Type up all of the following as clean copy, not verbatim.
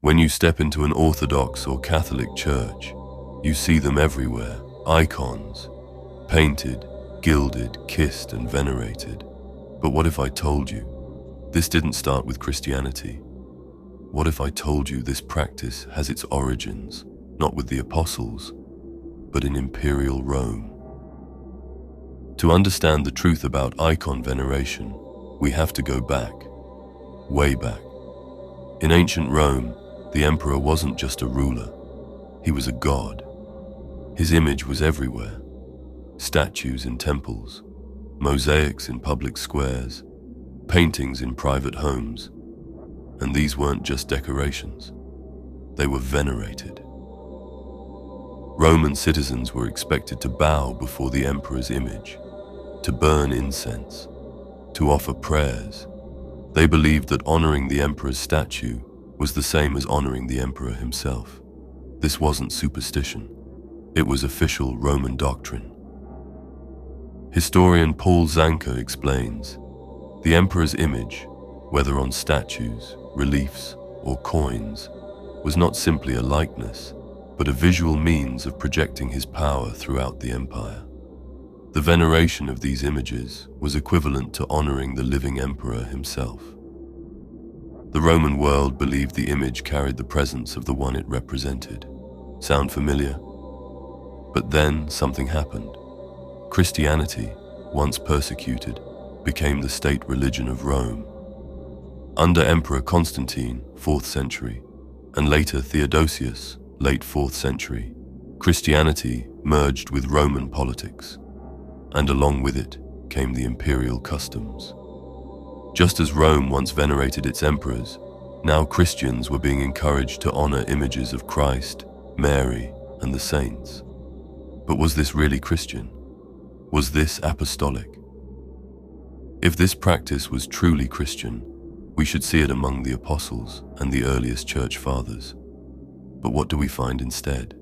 When you step into an Orthodox or Catholic church, you see them everywhere, icons, painted, gilded, kissed and venerated. But what if I told you this didn't start with Christianity? What if I told you this practice has its origins, not with the apostles, but in Imperial Rome? To understand the truth about icon veneration, we have to go back, way back. In ancient Rome, the emperor wasn't just a ruler, he was a god. His image was everywhere. Statues in temples, mosaics in public squares, paintings in private homes. And these weren't just decorations, they were venerated. Roman citizens were expected to bow before the emperor's image, to burn incense, to offer prayers. They believed that honoring the emperor's statue was the same as honoring the emperor himself. This wasn't superstition, it was official Roman doctrine. Historian Paul Zanker explains, the emperor's image, whether on statues, reliefs, or coins, was not simply a likeness, but a visual means of projecting his power throughout the empire. The veneration of these images was equivalent to honoring the living emperor himself. The Roman world believed the image carried the presence of the one it represented. Sound familiar? But then something happened. Christianity, once persecuted, became the state religion of Rome. Under Emperor Constantine, 4th century, and later Theodosius, late 4th century, Christianity merged with Roman politics, and along with it came the imperial customs. Just as Rome once venerated its emperors, now Christians were being encouraged to honor images of Christ, Mary, and the saints. But was this really Christian? Was this apostolic? If this practice was truly Christian, we should see it among the apostles and the earliest church fathers. But what do we find instead?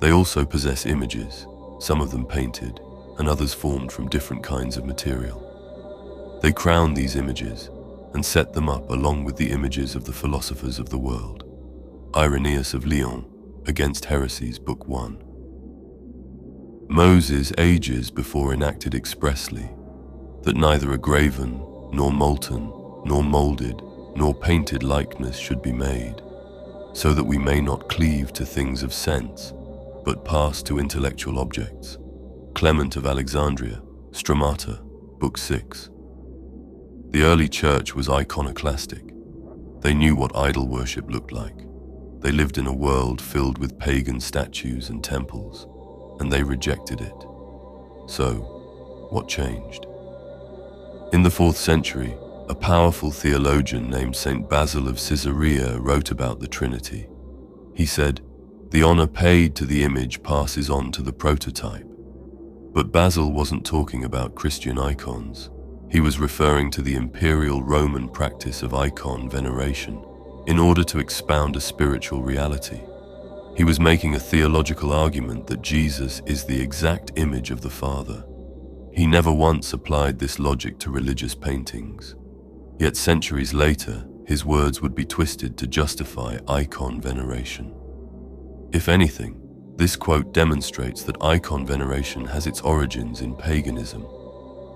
They also possess images, some of them painted, and others formed from different kinds of material. They crown these images and set them up along with the images of the philosophers of the world. Irenaeus of Lyon, Against Heresies, Book 1. Moses ages before enacted expressly that neither a graven, nor molten, nor molded, nor painted likeness should be made, so that we may not cleave to things of sense, but pass to intellectual objects. Clement of Alexandria, Stramata, Book 6. The early church was iconoclastic. They knew what idol worship looked like. They lived in a world filled with pagan statues and temples, and they rejected it. So, what changed? In the 4th century, a powerful theologian named Saint Basil of Caesarea wrote about the Trinity. He said, "The honor paid to the image passes on to the prototype." But Basil wasn't talking about Christian icons. He was referring to the Imperial Roman practice of icon veneration in order to expound a spiritual reality. He was making a theological argument that Jesus is the exact image of the Father. He never once applied this logic to religious paintings. Yet centuries later, his words would be twisted to justify icon veneration. If anything, this quote demonstrates that icon veneration has its origins in paganism.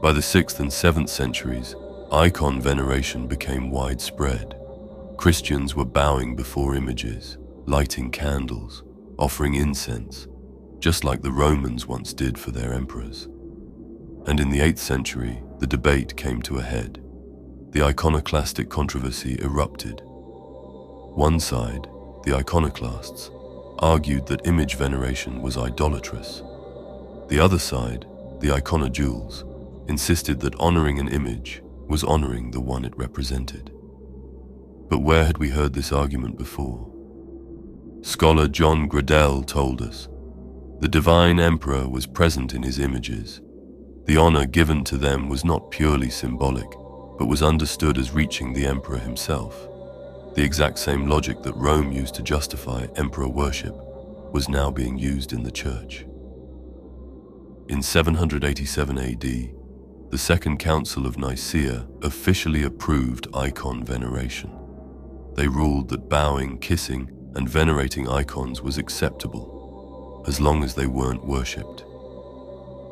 By the 6th and 7th centuries, icon veneration became widespread. Christians were bowing before images, lighting candles, offering incense, just like the Romans once did for their emperors. And in the 8th century, the debate came to a head. The iconoclastic controversy erupted. One side, the iconoclasts, argued that image veneration was idolatrous. The other side, the iconodules, insisted that honoring an image was honoring the one it represented. But where had we heard this argument before? Scholar John Gradell told us, the divine emperor was present in his images. The honor given to them was not purely symbolic, but was understood as reaching the emperor himself. The exact same logic that Rome used to justify emperor worship was now being used in the church. In 787 AD, the Second Council of Nicaea officially approved icon veneration. They ruled that bowing, kissing, and venerating icons was acceptable, as long as they weren't worshipped.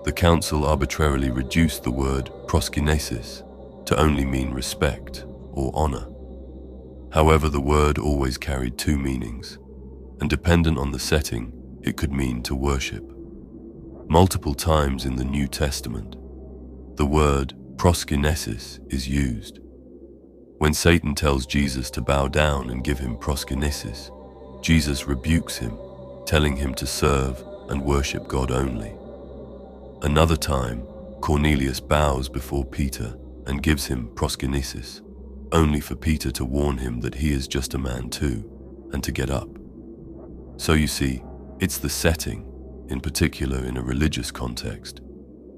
The council arbitrarily reduced the word proskinesis to only mean respect or honor. However, the word always carried two meanings, and dependent on the setting, it could mean to worship. Multiple times in the New Testament, the word proskinesis is used. When Satan tells Jesus to bow down and give him proskinesis, Jesus rebukes him, telling him to serve and worship God only. Another time, Cornelius bows before Peter and gives him proskinesis, only for Peter to warn him that he is just a man too, and to get up. So you see, it's the setting, in particular in a religious context,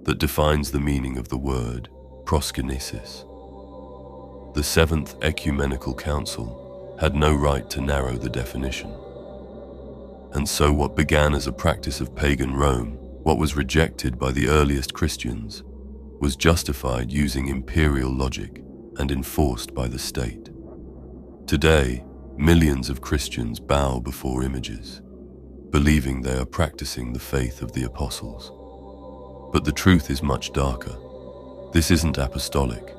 that defines the meaning of the word proskinesis. The Seventh Ecumenical Council had no right to narrow the definition. And so what began as a practice of pagan Rome, what was rejected by the earliest Christians, was justified using imperial logic and enforced by the state. Today, millions of Christians bow before images, believing they are practicing the faith of the apostles. But the truth is much darker. This isn't apostolic.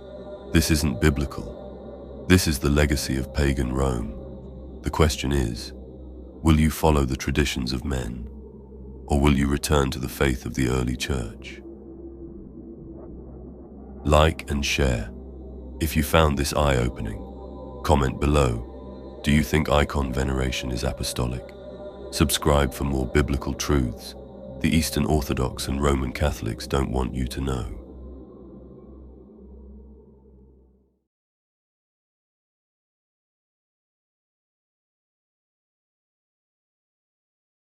This isn't biblical. This is the legacy of pagan Rome. The question is, will you follow the traditions of men, or will you return to the faith of the early church? Like and share. If you found this eye-opening, comment below. Do you think icon veneration is apostolic? Subscribe for more biblical truths the Eastern Orthodox and Roman Catholics don't want you to know.